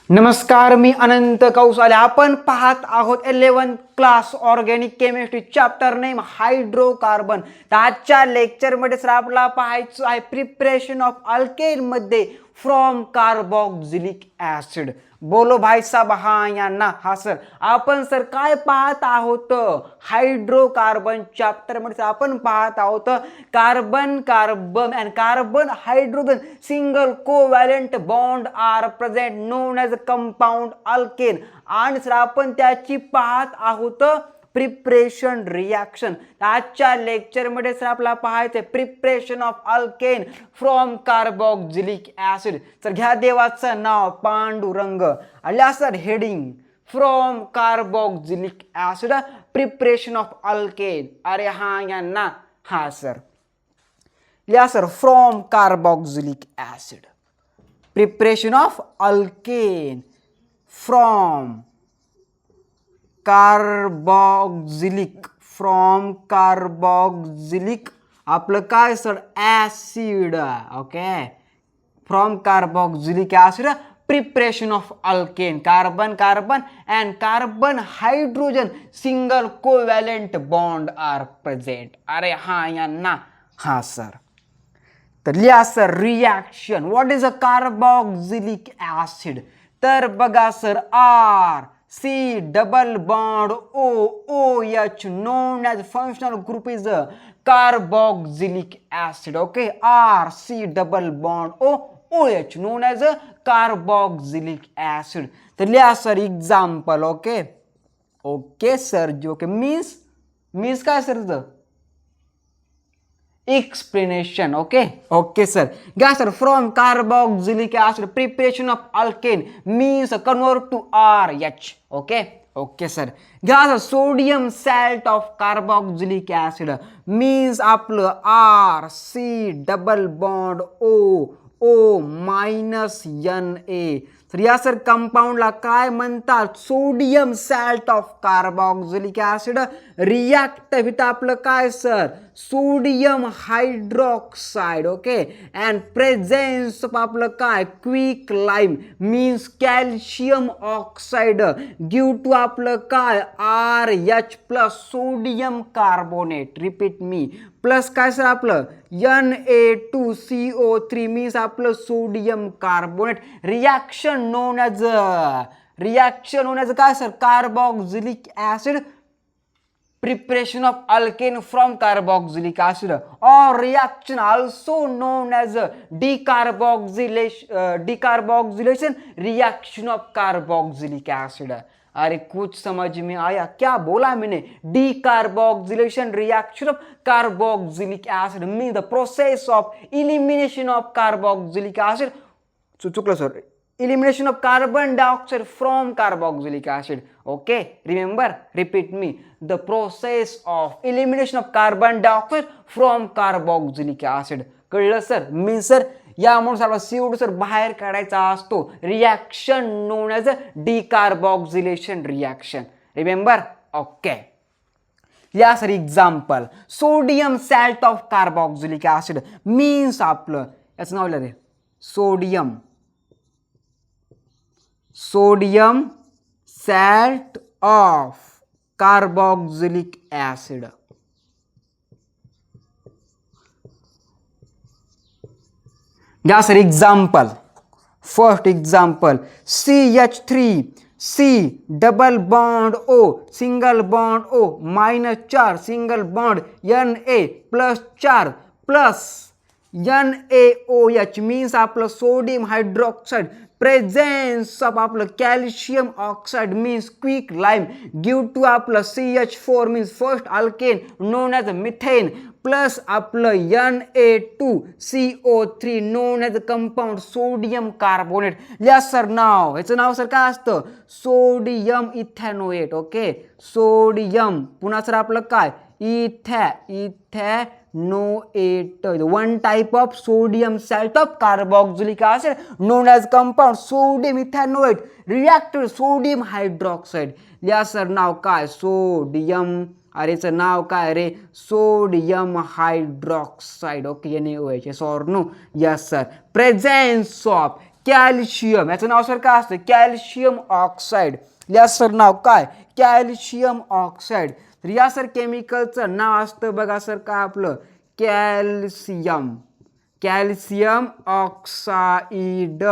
नमस्कार, मी अनंत कौसाले. आपण पाहत आहोत 11th class organic chemistry chapter name hydrocarbon. तर आजच्या लेक्चरमध्ये सर आपल्याला पाहायचं आहे प्रिपरेशन ऑफ अल्केन मध्ये फ्रॉम कार्बोक्सिलिक ऍसिड. बोलो भाई साहब हा यांना. हा सर आपण सर काय पाहत आहोत हायड्रोकार्बन चॅप्टर मध्ये आपण पाहत आहोत carbon carbon and carbon hydrogen single covalent bond are present known as compound alkane. आणि सर आपण त्याची पाहत आहोत प्रिपरेशन रिॲक्शन. आजच्या लेक्चरमध्ये सर आपल्याला पाहायचं preparation of alkane from carboxylic acid. तर घ्या देवाचं नाव पांडुरंग. आल्या sir heading from carboxylic acid preparation of alkane. अरे हा यांना. हा सर या sir from carboxylic acid preparation of alkane from carboxylic आपलं काय sir acid. Okay, from carboxylic acid preparation of alkane carbon carbon and carbon hydrogen single covalent bond are present. अरे हा यांना. हा सर तर लिहा sir reaction. What is a carboxylic acid. तर बघा sir R C double bond O O H known as functional group is a carboxylic acid. Okay, R C double bond O O H known as a carboxylic acid. तर लिहा sir example. Okay okay sir ji. Okay means काय sir इथं explanation. okay okay sir. Guys sir, from carboxylic acid preparation of alkane means convert to RH. okay sir. Guys sir, sodium salt of carboxylic acid means आपलं R C double bond O O minus Na. तर या sir कंपाऊंडला काय म्हणतात sodium salt of carboxylic acid. React with आपलं काय sir sodium hydroxide. Okay and presence of आपलं काय quick lime means calcium oxide give to आपलं काय RH plus sodium carbonate. Repeat मी प्लस काय सर आपलं Na2CO3 मीन्स आपलं sodium carbonate. Reaction known as काय sir carboxylic acid preparation of alkane from carboxylic acid or reaction also known as decarboxylation reaction of carboxylic acid. अरे कुछ समझ में आया क्या बोला मैंने. decarboxylation reaction of carboxylic acid means the process of elimination of carboxylic acid. चुकलं sir. Elimination of carbon dioxide from carboxylic acid. Okay, remember, repeat me. The process of elimination of carbon dioxide from carboxylic acid. कळलं sir. मी sir यामुळे सर्व CO2 sir बाहेर काढायचा असतो. Reaction known as a decarboxylation reaction. Remember. Okay या sir example sodium salt of carboxylic acid means आपलं याचं नाव लिहिलं sodium salt of carboxylic acid. घ्या sir example. First example CH3C double bond O single bond O -4 single bond Na plus 4 plus NaOH means आपलं sodium hydroxide presence of आपलं calcium oxide means quick lime give to आपलं CH4 means first alkane known as methane plus आपलं Na2CO3 known as compound sodium carbonate. या sir नाव ह्याचं नाव sir काय असतं सोडियम इथॅनोएट. ओके सोडियम पुन्हा सर आपलं काय ethanoate. One type of sodium salt of carboxylic acid known as compound sodium ethanoate react with sodium hydroxide. या सर नाव काय सोडियम. अरेचं नाव काय रे sodium hydroxide. Okay NaOH. yes or no. yes sir. Presence of calcium, याचं नाव sir काय असतं, कॅल्शियम ऑक्साईड. या सर नाव काय, कॅल्शियम ऑक्साईड. तर या सर केमिकलचं नाव असतं बघा सर काय आपलं, calcium, calcium oxide.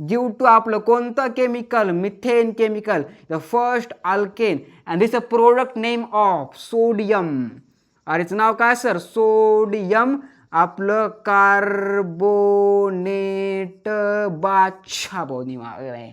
Give to आपलं कोणतं chemical, methane chemical, the first alkane and this a product name of sodium. आणि याचं नाव काय सर, सोडियम आपलं कार्बोनेट. बादशाह बोनी मागणे.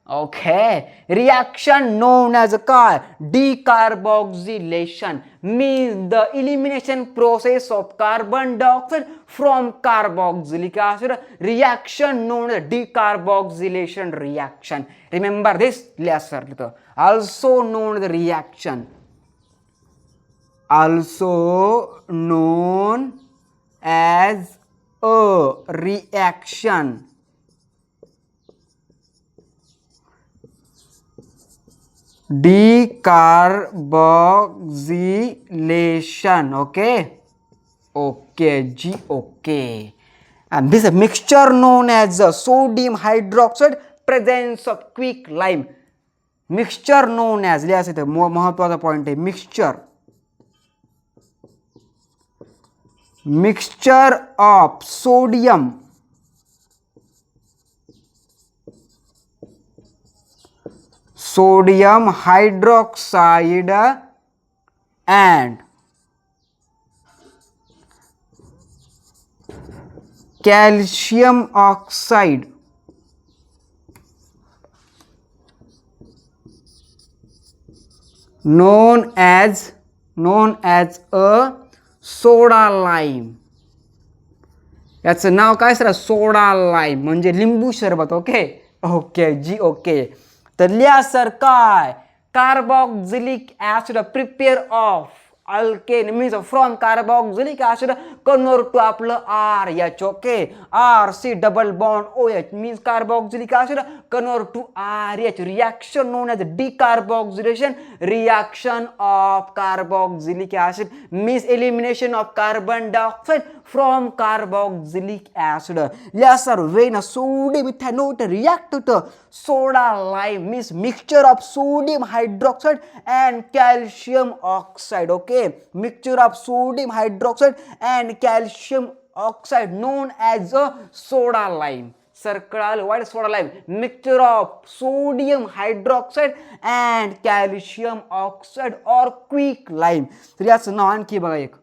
Okay, reaction known as काय, decarboxylation means the elimination process of carbon dioxide from carboxylic acid. Reaction known as decarboxylation reaction. Remember this lesson. Also known as reaction. Also known as a reaction. Decarboxylation. Okay G. Okay, and this is a mixture known as a sodium hydroxide presence of quick lime. Mixture known as, लिहा इथे महत्वाचा point आहे, mixture of sodium hydroxide and calcium oxide known as a soda lime. याचं नाव काय sir, सोडा lime म्हणजे लिंबू सरबत. Okay जी. Okay, तर लिहा सर काय, carboxylic acid prepare of alkane means from carboxylic acid convert to आपलं RH. Okay, RC double bond OH means carboxylic acid convert to RH. Reaction known as decarboxylation. Reaction of carboxylic acid means elimination of carbon dioxide from carboxylic acid. Yes sir, when a sodium ethanol react to soda lime means mixture of sodium hydroxide and calcium oxide. Okay, mixture of sodium hydroxide and calcium oxide known as a soda lime. Circle, what is soda lime? Mixture of sodium hydroxide and calcium oxide or quick lime. तर याचं नाव आणखी बघा एक,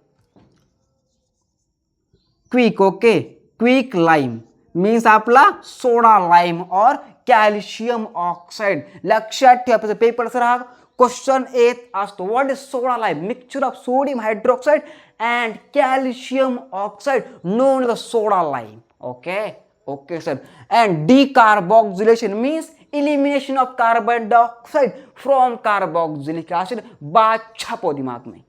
quick. Okay, quick lime means आपला soda lime और calcium oxide. लक्षात ठेवा, paper sir हा क्वेश्चन येत असतो. What is soda lime? Mixture of sodium hydroxide and calcium oxide known the soda lime. Okay sir. And decarboxylation means elimination of carbon dioxide from carboxylic acid. बात छापो दिमाग में.